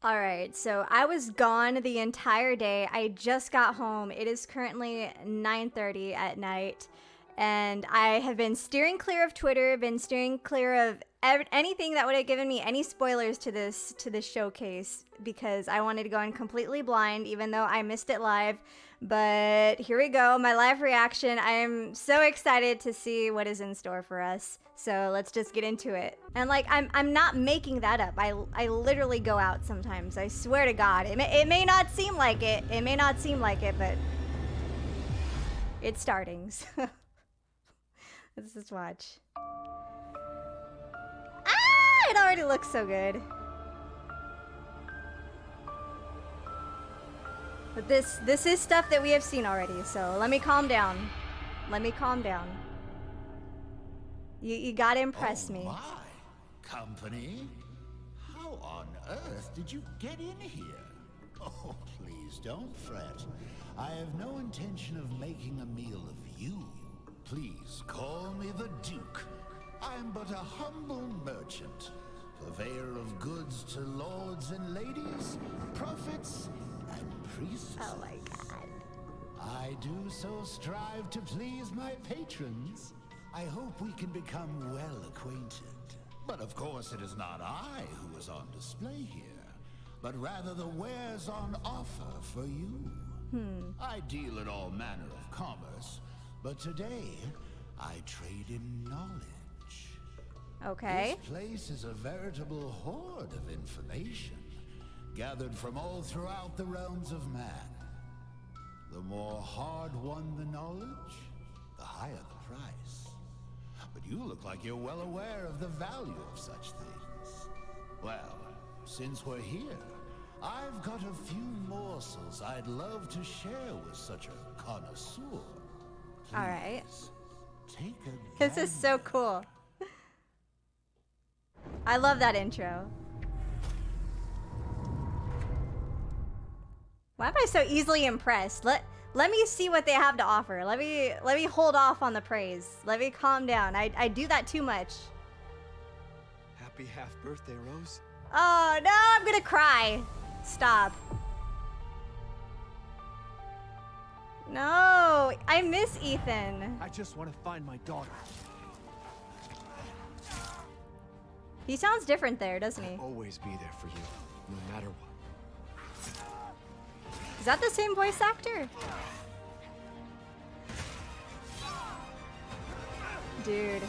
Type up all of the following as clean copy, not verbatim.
All right, so I was gone the entire day. I just got home. It is currently 9:30 at night, and I have been steering clear of Twitter, been steering clear of anything that would have given me any spoilers to this showcase because I wanted to go in completely blind, even though I missed it live. But here we go, my live reaction. I am so excited to see what is in store for us. So let's just get into it. And like, I'm not making that up. I literally go out sometimes. I swear to God. It may not seem like it. It may not seem like it, but it's starting. So let's just watch. Ah, it already looks so good. But this is stuff that we have seen already. So let me calm down. Let me calm down. You gotta impress me. My company? How on earth did you get in here? Oh, please don't fret. I have no intention of making a meal of you. Please call me the Duke. I'm but a humble merchant, purveyor of goods to lords and ladies, prophets and priests. Oh my God. I do so strive to please my patrons. I hope we can become well acquainted. But of course it is not I who is on display here, but rather the wares on offer for you. I deal in all manner of commerce, but today I trade in knowledge. Okay. This place is a veritable hoard of information, gathered from all throughout the realms of man. The more hard-won the knowledge, the higher the price. But you look like you're well aware of the value of such things. Well, since we're here, I've got a few morsels I'd love to share with such a connoisseur. Please, All right. take a This is so gander. cool. I love that intro. Why am I so easily impressed? Let me see what they have to offer. Let me hold off on the praise. Let me calm down. I do that too much. Happy half birthday, Rose. Oh no, I'm gonna cry. Stop. No, I miss Ethan. I just want to find my daughter. He sounds different there, doesn't he? I'll always be there for you, no matter what. Is that the same voice actor? Dude.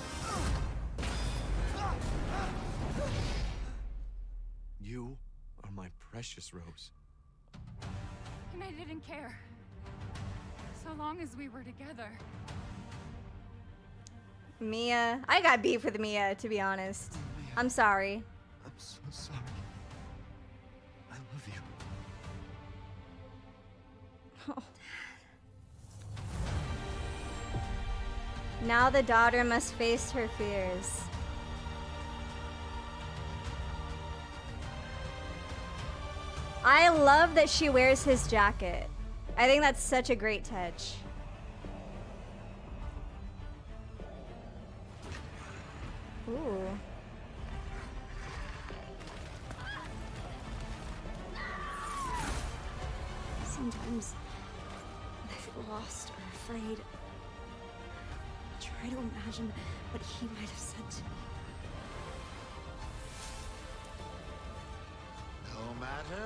You are my precious Rose. And I didn't care. So long as we were together. Mia. I got beef with Mia, to be honest. I'm sorry. I'm so sorry. I love you. Now the daughter must face her fears. I love that she wears his jacket. I think that's such a great touch. Ooh. Sometimes when I feel lost or afraid, I try to imagine what he might have said to me. No matter,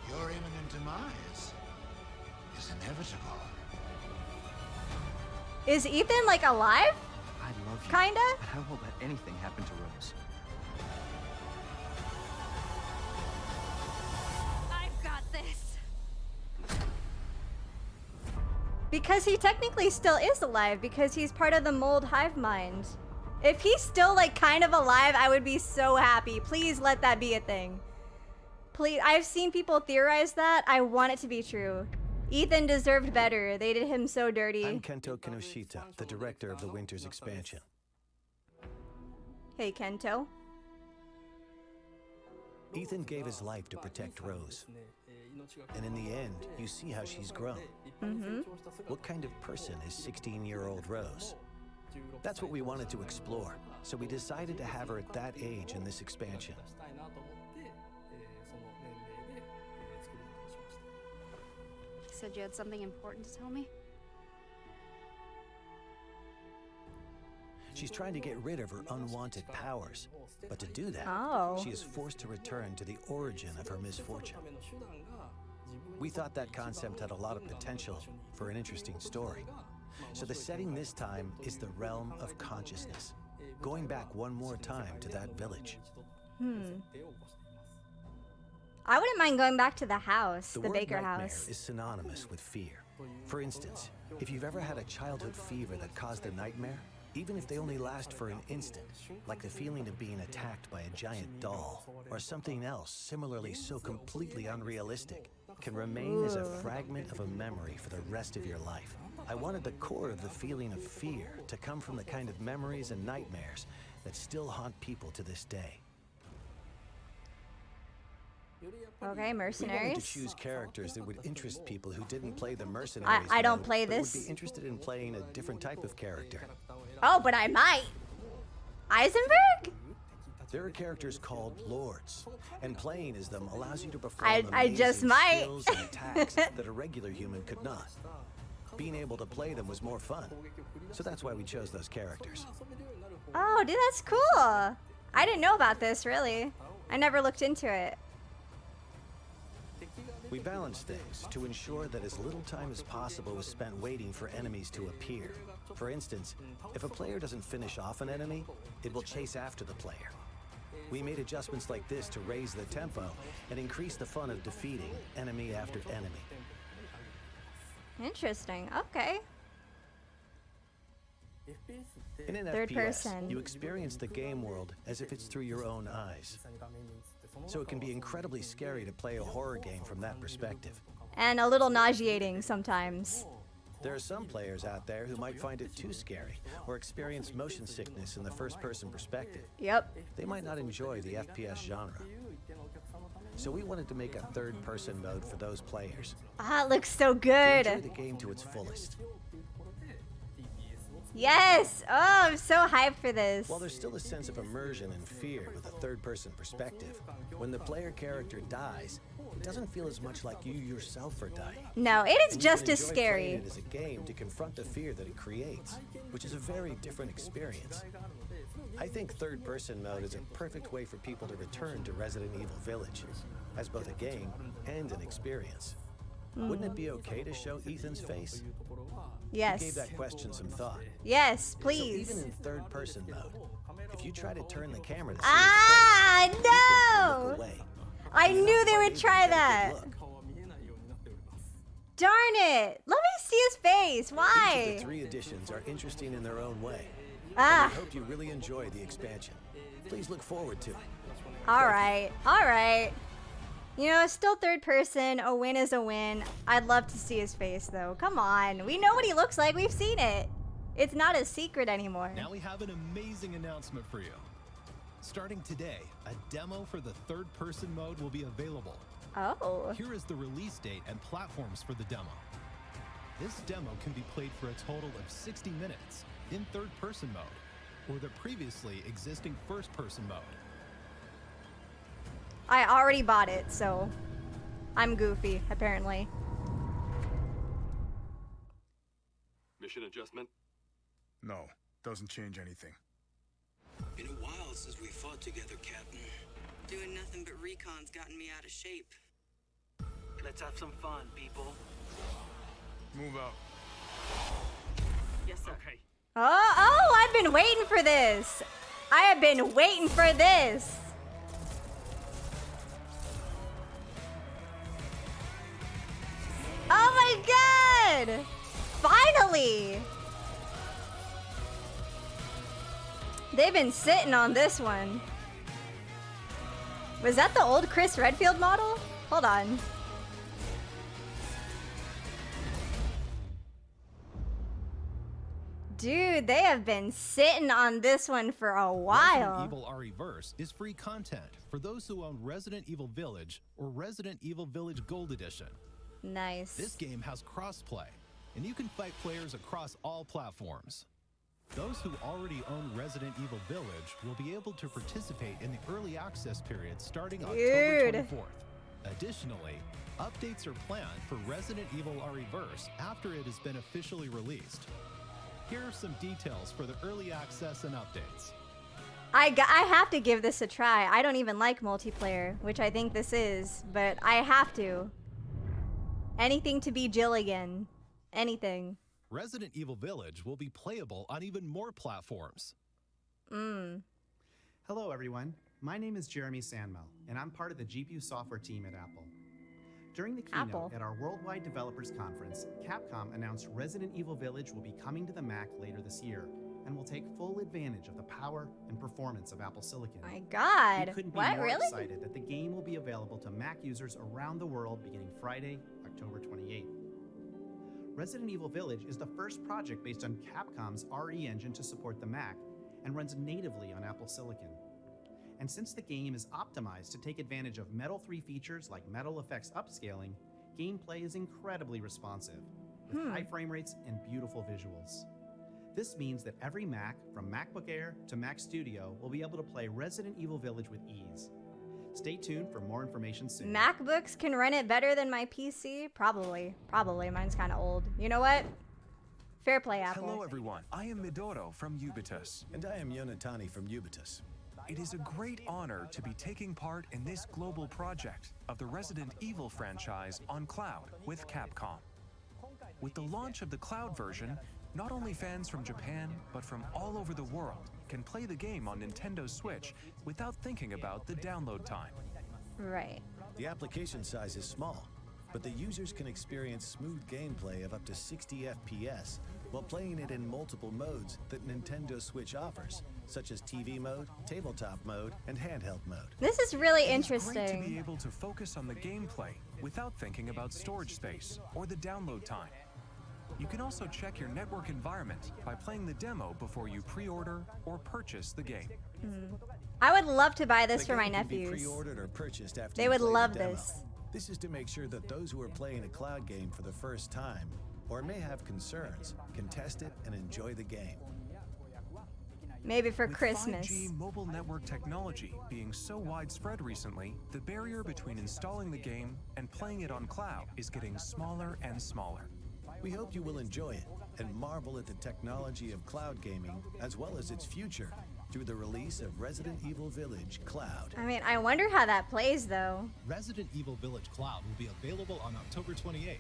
your imminent demise is inevitable. Is Ethan like alive? I love you. Kinda? But I won't let anything happen to Rose. I've got this. Because he technically still is alive because he's part of the mold hive mind. If he's still like kind of alive, I would be so happy. Please let that be a thing. Please, I've seen people theorize that. I want it to be true. Ethan deserved better. They did him so dirty. I'm Kento Kinoshita, the director of the Winter's expansion. Hey, Kento. Ethan gave his life to protect Rose. And in the end, you see how she's grown. What kind of person is 16-year-old Rose? That's what we wanted to explore, so we decided to have her at that age in this expansion. said you had something important to tell me. She's trying to get rid of her unwanted powers. But to do that, she is forced to return to the origin of her misfortune. We thought that concept had a lot of potential for an interesting story. So the setting this time is the realm of consciousness, going back one more time to that village. I wouldn't mind going back to the house, the word Baker nightmare house. is synonymous with fear. For instance, if you've ever had a childhood fever that caused a nightmare, even if they only last for an instant, like the feeling of being attacked by a giant doll, or something else similarly so completely unrealistic, can remain as a fragment of a memory for the rest of your life. I wanted the core of the feeling of fear to come from the kind of memories and nightmares that still haunt people to this day. Okay, We wanted to mercenaries. choose characters that would interest people who didn't play the mercenaries I don't mode, play but this. would be interested in playing a different type of character. Oh, but I might. Eisenberg? There are characters called lords, and playing as them allows you to perform I just amazing might. skills and attacks that a regular human could not. Being able to play them was more fun, so that's why we chose those characters. Oh, dude, that's cool. I didn't know about this, really. I never looked into it. We balanced things to ensure that as little time as possible was spent waiting for enemies to appear. For instance, if a player doesn't finish off an enemy, it will chase after the player. We made adjustments like this to raise the tempo and increase the fun of defeating enemy after enemy. Interesting. Okay. In an Third FPS, person. you experience the game world as if it's through your own eyes. So it can be incredibly scary to play a horror game from that perspective. And a little nauseating sometimes. There are some players out there who might find it too scary or experience motion sickness in the first-person perspective. Yep. They might not enjoy the FPS genre. So we wanted to make a third-person mode for those players. Ah, it looks so To enjoy good. the game to its fullest. Yes. Oh, I'm so hyped for this. While there's still a sense of immersion and fear with a third-person perspective, when the player character dies, it doesn't feel as much like you yourself are dying. No, it is And you just can as enjoy scary. playing it as a game to confront the fear that it creates, which is a very different experience. I think third-person mode is a perfect way for people to return to Resident Evil Village, as both a game and an experience. Wouldn't it be okay to show Ethan's face? We gave Yes. that question some thought. Yes, So please. even in third-person mode, if you try to turn the camera to see Ah, his face, Ethan can no! look away. I knew they would Able to try get a that. good look. Darn it. Let me see his face. Each of Why? the 3 editions are interesting in their own way. Ah. And we hope you really enjoy the expansion. Please look forward to it. All right. All right. You know, still third person. A win is a win. I'd love to see his face, though. Come on. We know what he looks like. We've seen it. It's not a secret anymore. Now we have an amazing announcement for you. Starting today, a demo for the third-person mode will be available. Oh. Here is the release date and platforms for the demo. This demo can be played for a total of 60 minutes in third-person mode, or the previously existing first-person mode. I already bought it, so I'm goofy, apparently. Mission adjustment? No, doesn't change anything. Been a while since we fought together, Captain. Doing nothing but recon's gotten me out of shape. Let's have some fun, people. Move out. Yes, sir. Okay. Oh, I've been waiting for this. I have been waiting for this. Oh my god! Finally! They've been sitting on this one. Was that the old Chris Redfield model? Hold on. Dude, they have been sitting on this one for a while. Resident Evil RE-Verse is free content for those who own Resident Evil Village or Resident Evil Village Gold Edition. Nice. This game has crossplay, and you can fight players across all platforms. Those who already own Resident Evil Village will be able to participate in the early access period starting October Dude. 24th. Additionally, updates are planned for Resident Evil REverse after it has been officially released. Here are some details for the early access and updates. I have to give this a try. I don't even like multiplayer, which I think this is, but I have to. Anything to be Jill again. Anything. Resident Evil Village will be playable on even more platforms. Hello, everyone. My name is Jeremy Sandmel, and I'm part of the GPU software team at Apple. During the keynote at our Worldwide Developers Conference, Capcom announced Resident Evil Village will be coming to the Mac later this year and will take full advantage of the power and performance of Apple Silicon. My God. We couldn't be What, more really? excited that the game will be available to Mac users around the world beginning Friday, October 28th. Resident Evil Village is the first project based on Capcom's RE engine to support the Mac and runs natively on Apple Silicon. And since the game is optimized to take advantage of Metal 3 features like Metal Effects upscaling, gameplay is incredibly responsive, with high frame rates and beautiful visuals. This means that every Mac, from MacBook Air to Mac Studio, will be able to play Resident Evil Village with ease. Stay tuned for more information soon. MacBooks can run it better than my PC? Probably. Probably. Mine's kind of old. You know what? Fair play, Apple. Hello, everyone. I am Midoro from Ubitus. And I am Yonatani from Ubitus. It is a great honor to be taking part in this global project of the Resident Evil franchise on cloud with Capcom. With the launch of the cloud version, not only fans from Japan, but from all over the world can play the game on Nintendo Switch without thinking about the download time. Right. The application size is small, but the users can experience smooth gameplay of up to 60 FPS while playing it in multiple modes that Nintendo Switch offers, such as TV mode, tabletop mode, and handheld mode. This is really It is great to be interesting. able to focus on the gameplay without thinking about storage space or the download time. You can also check your network environment by playing the demo before you pre-order or purchase the game. I would love to buy this The for my game can be nephews. pre-ordered or purchased after They you would play the love demo. this. This is to make sure that those who are playing a cloud game for the first time or may have concerns can test it and enjoy the game. Maybe for With Christmas. 5G mobile network technology being so widespread recently, the barrier between installing the game and playing it on cloud is getting smaller and smaller. We hope you will enjoy it and marvel at the technology of cloud gaming as well as its future through the release of Resident Evil Village Cloud. I mean, I wonder how that plays, though. Resident Evil Village Cloud will be available on October 28th,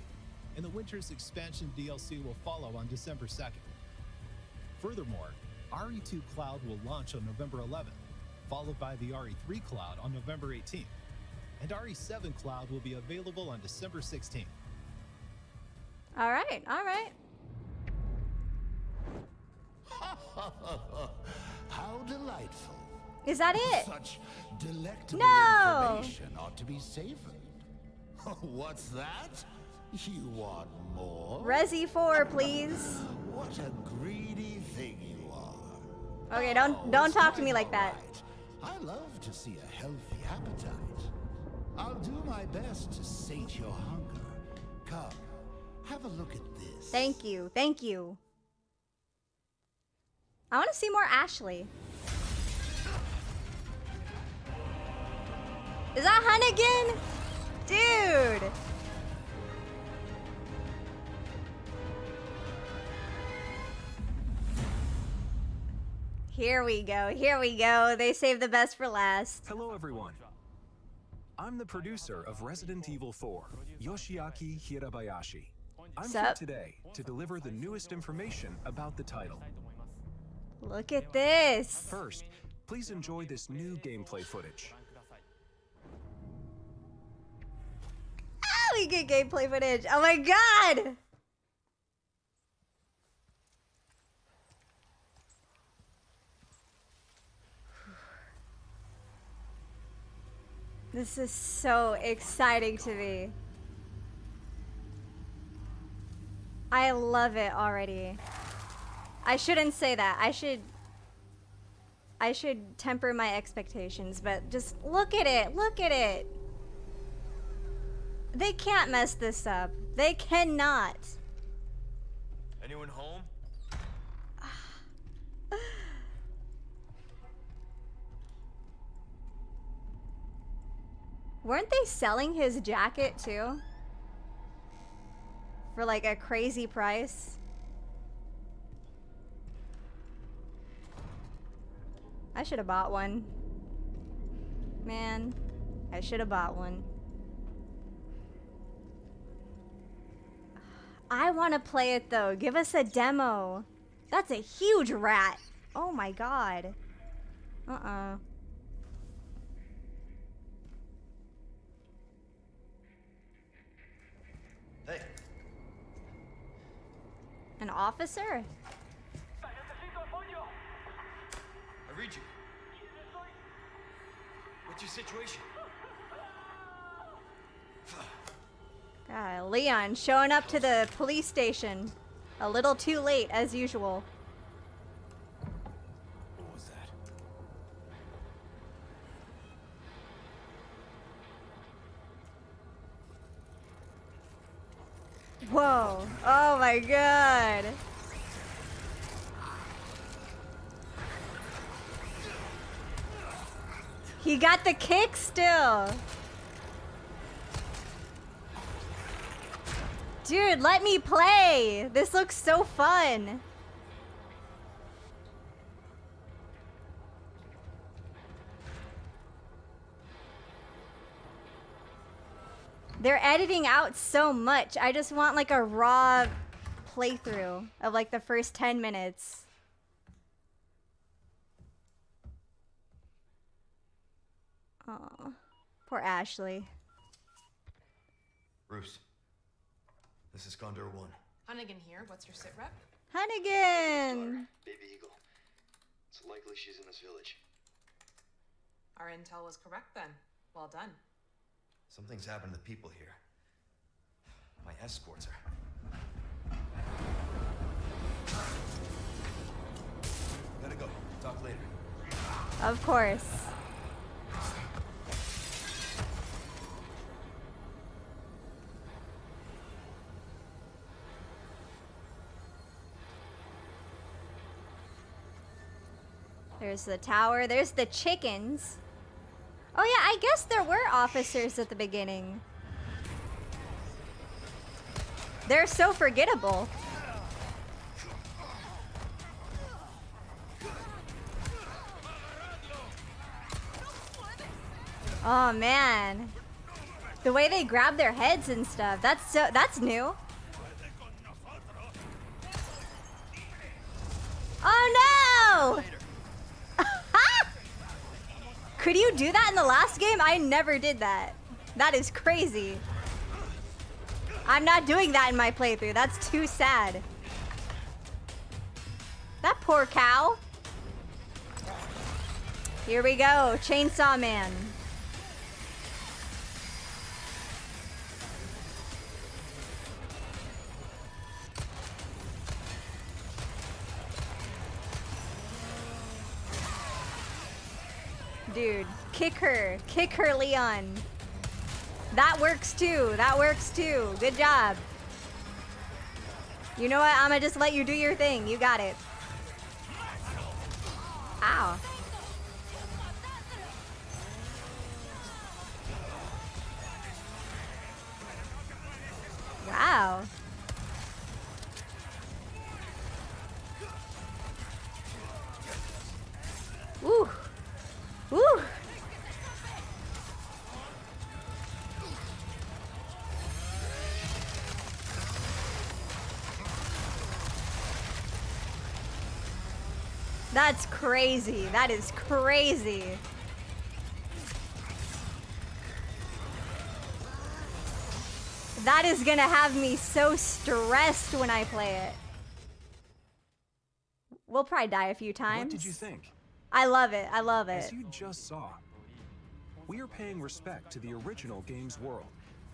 and the Winter's Expansion DLC will follow on December 2nd. Furthermore, RE2 Cloud will launch on November 11th, followed by the RE3 Cloud on November 18th, and RE7 Cloud will be available on December 16th. All right, all right. How delightful. Is that it? Such delectable No! information ought to be savored. What's that? You want more? Resi 4, please. What a greedy thing you are. Okay, don't talk to me like that. I love to see a healthy appetite. I'll do my best to sate your hunger. Come, have a look at this. Thank you, thank you. I want to see more Ashley. Is that Hunnigan? Dude! Here we go, here we go. They saved the best for last. Hello, everyone. I'm the producer of Resident Evil 4, Yoshiaki Hirabayashi. I'm here Sup? today to deliver the newest information about the title. Look at this. First, please enjoy this new gameplay footage. Ah, we get gameplay footage. Oh my god! This is so exciting to me. I love it already. I shouldn't say that. I should temper my expectations, but just look at it. Look at it. They can't mess this up. They cannot. Anyone home? Weren't they selling his jacket too? For like a crazy price? I should have bought one. Man, I should have bought one. I want to play it though. Give us a demo. That's a huge rat. Oh my god. Hey. An officer? I read you. What's your situation? God, Leon showing up to the police station. A little too late, as usual. What was that? Whoa. Oh my god. He got the kick still. Dude, let me play. This looks so fun. They're editing out so much. I just want like a raw playthrough of like the first 10 minutes. Oh, poor Ashley. Bruce. This is Condor 1. Hunnigan here. What's your sit rep? Hunnigan! Baby Eagle. It's likely she's in this village. Our intel was correct then. Well done. Something's happened to the people here. My escorts are. Gotta go. Talk later. Of course. There's the tower. There's the chickens. Oh yeah, I guess there were officers at the beginning. They're so forgettable. Oh man. The way they grab their heads and stuff. That's new. Oh no! Could you do that in the last game? I never did that. That is crazy. I'm not doing that in my playthrough. That's too sad. That poor cow. Here we go. Chainsaw Man. Dude, kick her, Leon. That works too, Good job. You know what, I'ma just let you do your thing, you got it. Ow. Wow. Ooh. Woo! That's crazy. That is crazy. That is gonna have me so stressed when I play it. We'll probably die a few times. What did you think? I love it. I love it. As you just saw, we are paying respect to the original game's world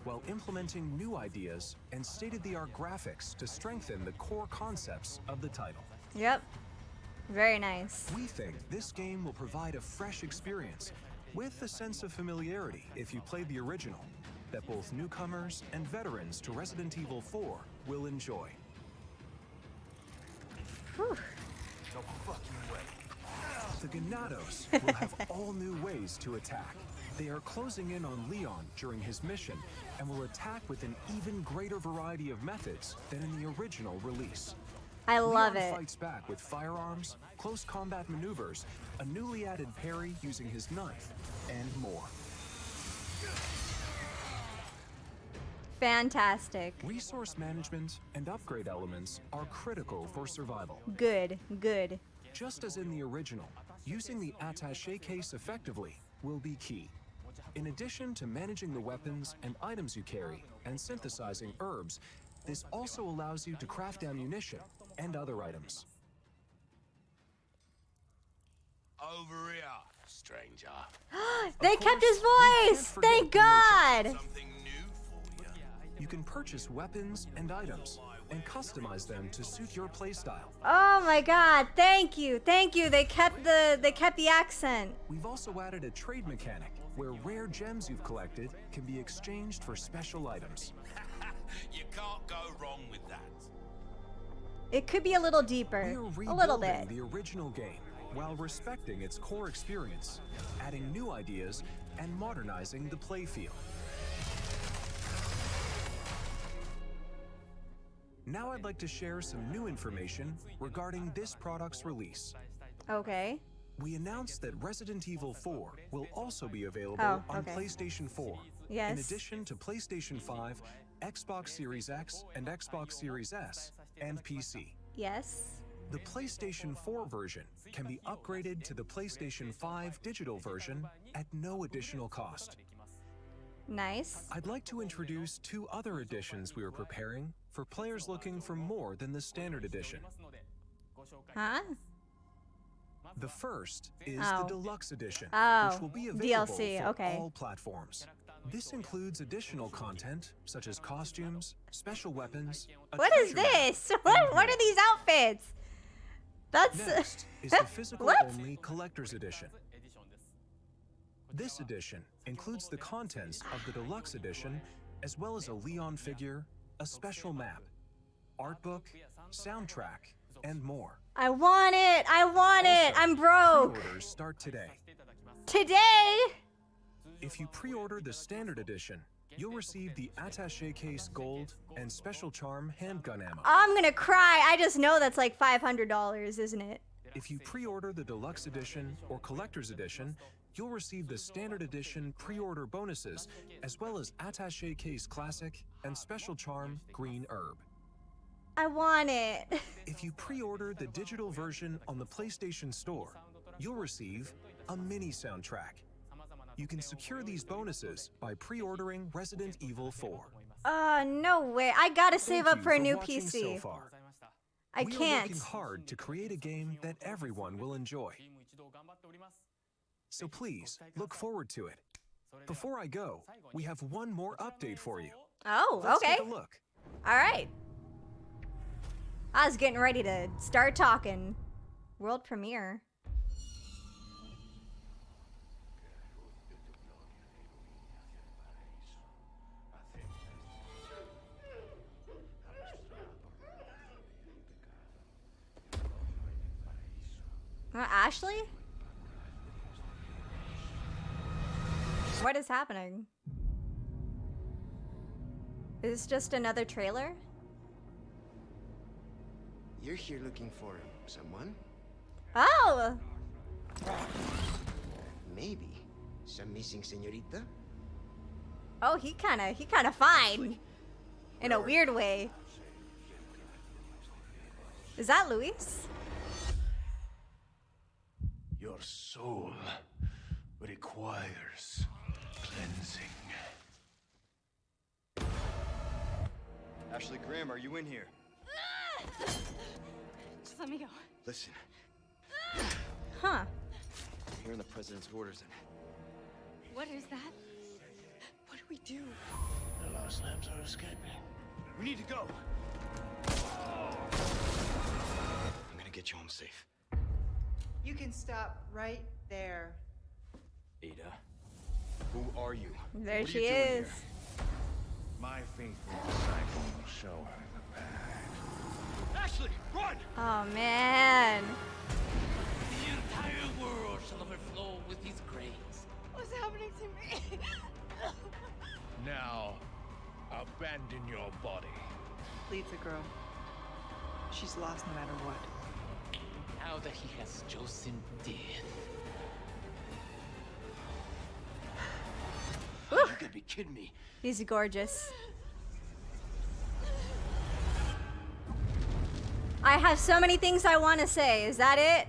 while implementing new ideas and state-of-the-art graphics to strengthen the core concepts of the title. Yep. Very nice. We think this game will provide a fresh experience with a sense of familiarity if you play the original that both newcomers and veterans to Resident Evil 4 will enjoy. Whew. No fucking way. The Ganados will have all new ways to attack. They are closing in on Leon during his mission and will attack with an even greater variety of methods than in the original release. I love Leon it. fights back with firearms, close combat maneuvers, a newly added parry using his knife, and more. Fantastic. Resource management and upgrade elements are critical for survival. Good, good. Just as in the original, using the attaché case effectively will be key. In addition to managing the weapons and items you carry and synthesizing herbs, this also allows you to craft ammunition and other items. Over here, stranger. They kept his voice! Thank God! You can purchase weapons and items and customize them to suit your playstyle. Oh my God, thank you, thank you. They kept the accent. We've also added a trade mechanic where rare gems you've collected can be exchanged for special items. You can't go wrong with that. It could be a little deeper, a little bit. The original game while respecting its core experience, adding new ideas and modernizing the playfield. Now I'd like to share some new information regarding this product's release. Okay. We announced that Resident Evil 4 will also be available on okay. PlayStation 4. Yes. In addition to PlayStation 5, Xbox Series X and Xbox Series S, and PC. Yes. The PlayStation 4 version can be upgraded to the PlayStation 5 digital version at no additional cost. Nice. I'd like to introduce two other editions we are preparing for players looking for more than the standard edition. Huh? The first is the Deluxe Edition, Oh, which will be available DLC, for okay. all platforms. This includes additional content such as costumes, special weapons. What is this? What are these outfits? That's Next is the physical-only Collector's Edition. This edition includes the contents of the Deluxe Edition, as well as a Leon figure, a special map, art book, soundtrack, and more. I want it. I want it. I'm broke. Pre-orders start today. Today? If you pre-order the standard edition, you'll receive the attaché case gold and special charm handgun ammo. I'm gonna cry. I just know that's like $500, isn't it? If you pre-order the Deluxe Edition or Collector's Edition, you'll receive the standard edition pre-order bonuses, as well as attaché case classic and special charm green herb. I want it. If you pre-order the digital version on the PlayStation Store, you'll receive a mini soundtrack. You can secure these bonuses by pre-ordering Resident Evil 4. No way. I gotta save up for a new watching PC. So far. I We are can't. working hard to create a game that everyone will enjoy. So please, look forward to it. Before I go, we have one more update for you. Oh, Let's okay. take a look. All right. I was getting ready to start talking. World premiere. Ashley? What is happening? Is this just another trailer? You're here looking for someone? Oh! Maybe. Some missing señorita? Oh, he kinda fine. In a weird way. Is that Luis? Your soul requires cleansing. Ashley Graham, are you in here? Just let me go. Listen, Huh. I'm hearing the president's orders and What is that? What do we do? The Lost Lambs are escaping. we need to go. I'm gonna get you home safe. You can stop right there. Ada, who are you? There What are she you doing is. here? My faithful disciple will show her the path. Ashley, run! Oh man. The entire world shall overflow with his grace. What's happening to me? Now, abandon your body. Leave the girl. She's lost no matter what. Now that he has chosen death. You gotta be kidding me. He's gorgeous. I have so many things I want to say. Is that it?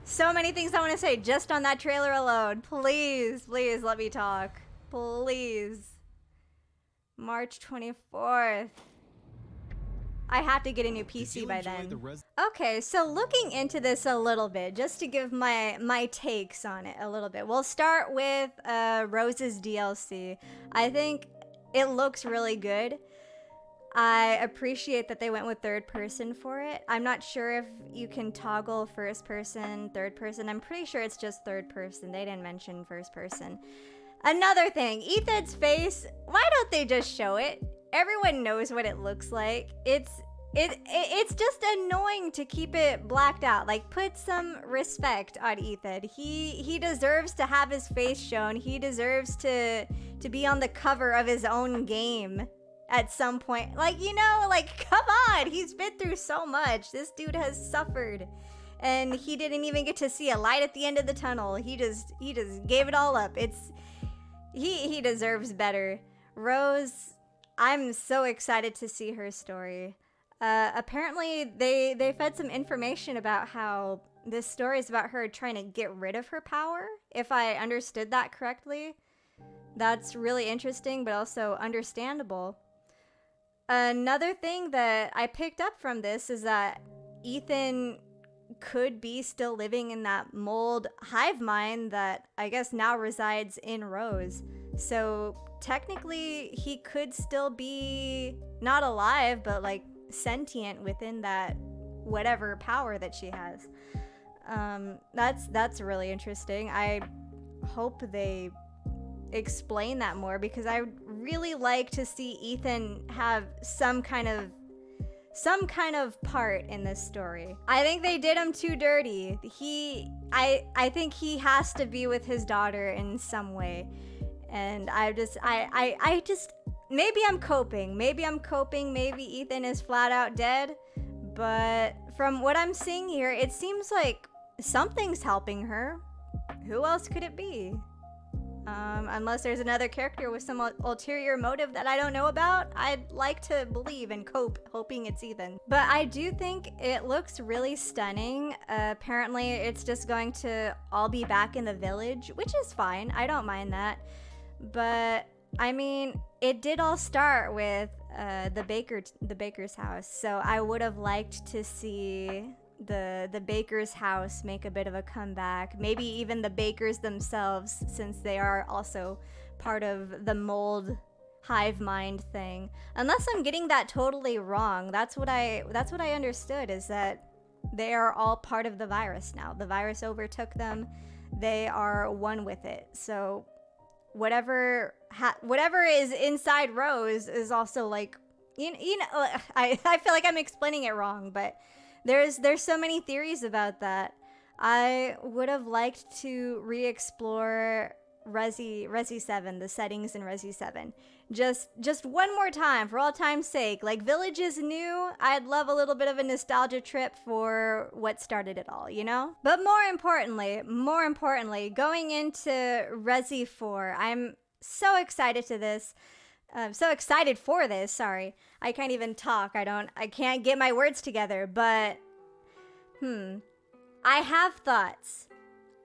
So many things I want to say just on that trailer alone. Please, please let me talk. Please. March 24th. I have to get a new PC by then. Okay, so looking into this a little bit, just to give my takes on it a little bit. We'll start with Rose's DLC. I think it looks really good. I appreciate that they went with third person for it. I'm not sure if you can toggle first person, third person. I'm pretty sure it's just third person. They didn't mention first person. Another thing, Ethan's face, why don't they just show it? Everyone knows what it looks like. It's just annoying to keep it blacked out. Like, put some respect on Ethan. He deserves to have his face shown. He deserves to be on the cover of his own game at some point. Like, you know, like, come on. He's been through so much. This dude has suffered. And he didn't even get to see a light at the end of the tunnel. He just gave it all up. He deserves better. Rose, I'm so excited to see her story. Apparently they fed some information about how this story is about her trying to get rid of her power, if I understood that correctly. That's really interesting, but also understandable. Another thing that I picked up from this is that Ethan could be still living in that mold hive mind that I guess now resides in Rose. So technically he could still be not alive, but like sentient within that whatever power that she has. That's really interesting. I hope they explain that more, because I would really like to see Ethan have some kind of part in this story. I think they did him too dirty. I think he has to be with his daughter in some way. And I just maybe I'm coping. Maybe Ethan is flat out dead. But from what I'm seeing here, it seems like something's helping her. Who else could it be? Unless there's another character with some ulterior motive that I don't know about, I'd like to believe and cope, hoping it's Ethan. But I do think it looks really stunning. Apparently, it's just going to all be back in the village, which is fine. I don't mind that. But I mean, it did all start with the baker's house, so I would have liked to see the baker's house make a bit of a comeback. Maybe even the bakers themselves, since they are also part of the mold hive mind thing. Unless I'm getting that totally wrong. That's what I understood, is that they are all part of the virus now. The virus overtook them. They are one with it. So whatever is inside Rose is also like, you know, I feel like I'm explaining it wrong, but there's so many theories about that. I would have liked to re-explore Resi 7, the settings in Resi 7. Just one more time, for all time's sake. Like, Village is new. I'd love a little bit of a nostalgia trip for what started it all, you know? But more importantly, going into Resi 4, I'm so excited for this. Sorry. I can't even talk. I can't get my words together, but I have thoughts.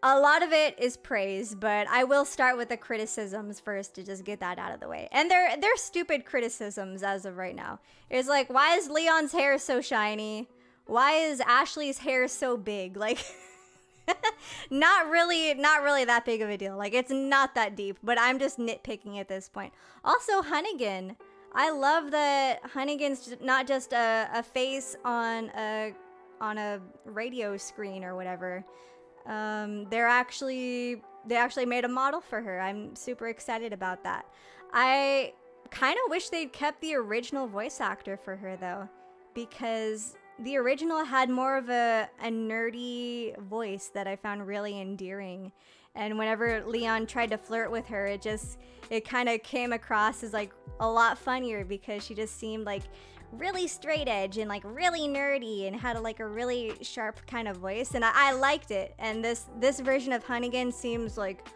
A lot of it is praise, but I will start with the criticisms first to just get that out of the way. And they're stupid criticisms as of right now. It's like, why is Leon's hair so shiny? Why is Ashley's hair so big? Like, not really that big of a deal. Like, it's not that deep, but I'm just nitpicking at this point. Also, Hunnigan. I love that Hunnigan's not just a face on a radio screen or whatever. They actually made a model for her. I'm super excited about that. I kind of wish they'd kept the original voice actor for her, though, because the original had more of a nerdy voice that I found really endearing. And whenever Leon tried to flirt with her, it kind of came across as like a lot funnier because she just seemed like really straight edge and like really nerdy and had a really sharp kind of voice, and I liked it. And this version of Hunnigan seems like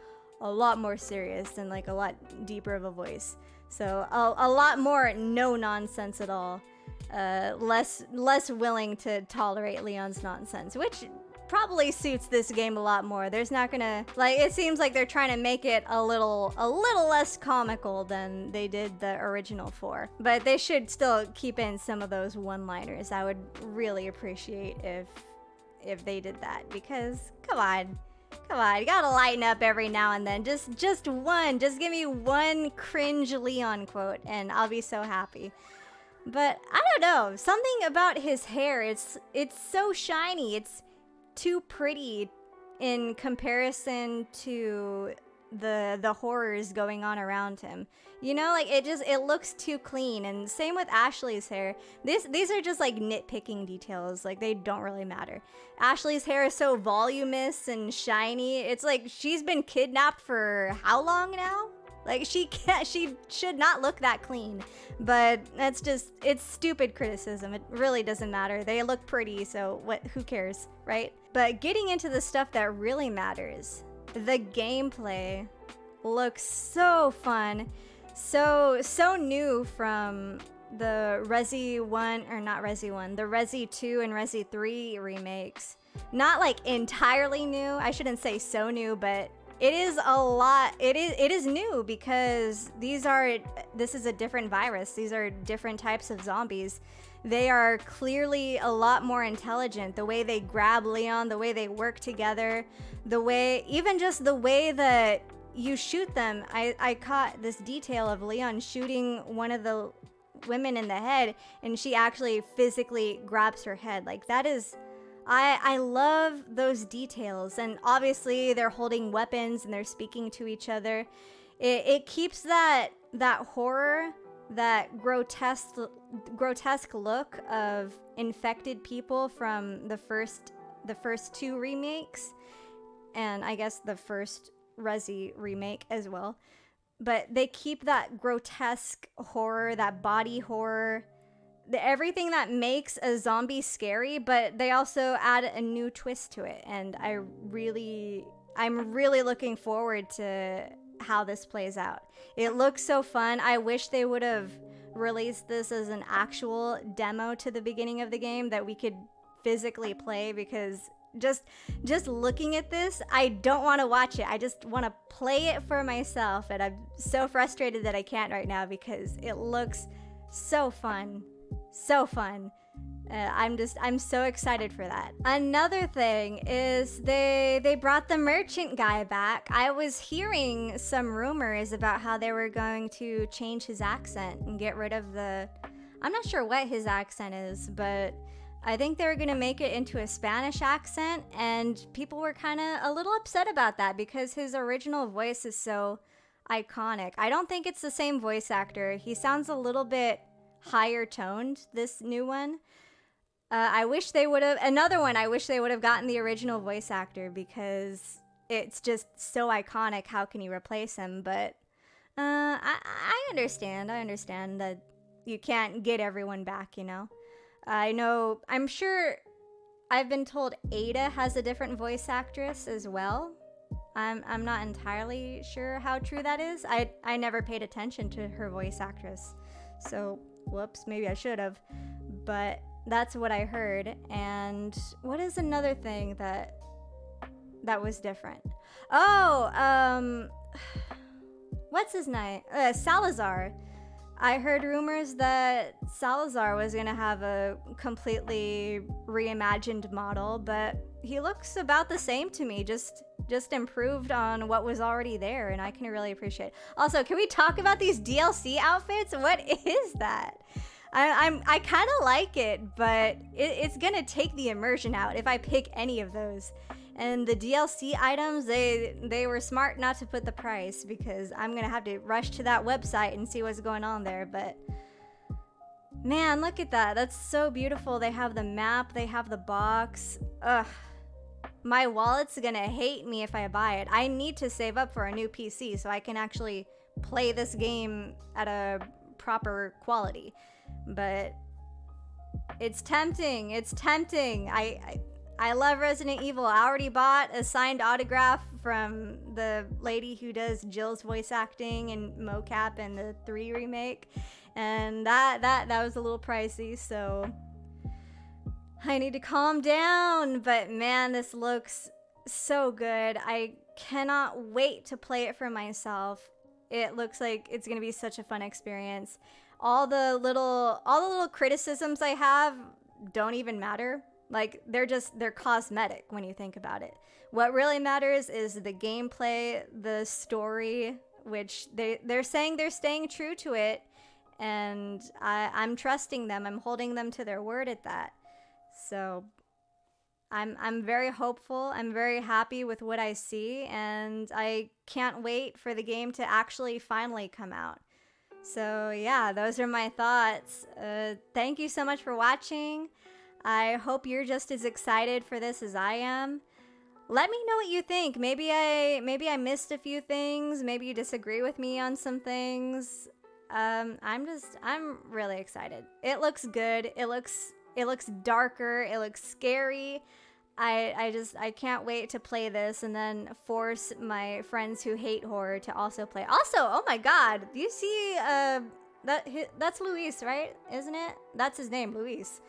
a lot more serious and like a lot deeper of a voice, so a lot more no nonsense at all, less willing to tolerate Leon's nonsense, which probably suits this game a lot more. There's not gonna, like, it seems like they're trying to make it a little less comical than they did the original 4, but they should still keep in some of those one-liners. I would really appreciate if they did that, because come on, you gotta lighten up every now and then. Just give me one cringe Leon quote and I'll be so happy. But I don't know, something about his hair, it's so shiny, it's too pretty in comparison to the horrors going on around him. You know, like it looks too clean. And same with Ashley's hair. These are just like nitpicking details, like they don't really matter. Ashley's hair is so voluminous and shiny. It's like she's been kidnapped for how long now? Like she should not look that clean, but it's stupid criticism. It really doesn't matter. They look pretty, so who cares, right? But getting into the stuff that really matters, the gameplay looks so fun, so new from the Resi 1, or not Resi 1, the Resi 2 and Resi 3 remakes. Not like entirely new, I shouldn't say so new, but it is a lot. It is new because this is a different virus. These are different types of zombies. They are clearly a lot more intelligent. The way they grab Leon, the way they work together, even just the way that you shoot them. I caught this detail of Leon shooting one of the women in the head, and she actually physically grabs her head. Like that is, I love those details. And obviously they're holding weapons and they're speaking to each other. It keeps that horror, that grotesque look of infected people from the first 2 remakes, and I guess the first Resi remake as well. But they keep that grotesque horror, that body horror, everything that makes a zombie scary, but they also add a new twist to it. And I'm really looking forward to how this plays out. It looks so fun. I wish they would have released this as an actual demo to the beginning of the game that we could physically play, because just looking at this, I don't want to watch it. I just want to play it for myself, and I'm so frustrated that I can't right now because it looks so fun. So fun. I'm so excited for that. Another thing is they brought the merchant guy back. I was hearing some rumors about how they were going to change his accent and get rid of I'm not sure what his accent is, but I think they were going to make it into a Spanish accent, and people were kind of a little upset about that because his original voice is so iconic. I don't think it's the same voice actor. He sounds a little bit higher toned, this new one. I wish they would have gotten the original voice actor because it's just so iconic. How can you replace him? But I understand that you can't get everyone back, you know. I'm sure I've been told Ada has a different voice actress as well. I'm not entirely sure how true that is. I never paid attention to her voice actress, so whoops, maybe I should have, but that's what I heard. And what is another thing that was different? What's his name? Salazar. I heard rumors that Salazar was gonna have a completely reimagined model, but he looks about the same to me, just improved on what was already there, and I can really appreciate it. Also, can we talk about these DLC outfits? What is that? I kind of like it, but it's gonna take the immersion out if I pick any of those. And the DLC items, they were smart not to put the price, because I'm gonna have to rush to that website and see what's going on there. But man, look at that. That's so beautiful. They have the map, they have the box. Ugh. my wallet's gonna hate me if I buy it. I need to save up for a new PC so I can actually play this game at a proper quality. But it's tempting. It's tempting. I love Resident Evil. I already bought a signed autograph from the lady who does Jill's voice acting and mocap in the 3 remake, and that was a little pricey, so I need to calm down. But man, this looks so good. I cannot wait to play it for myself. It looks like it's gonna be such a fun experience. All the little criticisms I have don't even matter. Like, they're cosmetic when you think about it. What really matters is the gameplay, the story, which they're saying they're staying true to it, and I'm trusting them. I'm holding them to their word at that. So I'm very hopeful. I'm very happy with what I see, and I can't wait for the game to actually finally come out. So yeah, those are my thoughts. Thank you so much for watching. I hope you're just as excited for this as I am. Let me know what you think. Maybe I missed a few things. Maybe you disagree with me on some things. I'm really excited. It looks good. It looks darker. It looks scary. I can't wait to play this and then force my friends who hate horror to also play. Also, oh my god, do you see that's Luis, right? Isn't it? That's his name, Luis.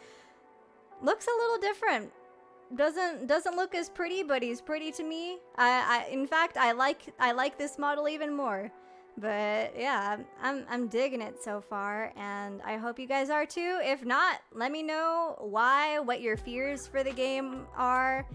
Looks a little different. Doesn't look as pretty, but he's pretty to me. In fact, I like this model even more. But yeah, I'm digging it so far, and I hope you guys are too. If not, let me know what your fears for the game are,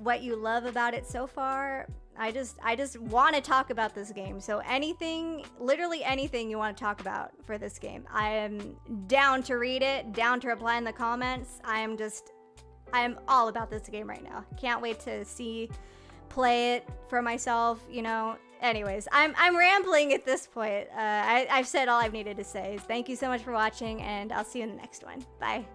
what you love about it so far. I just want to talk about this game. So anything, literally anything you want to talk about for this game, I am down to read it, down to reply in the comments. I am all about this game right now. Can't wait to play it for myself, you know. Anyways, I'm rambling at this point. I've said all I've needed to say. Thank you so much for watching, and I'll see you in the next one. Bye.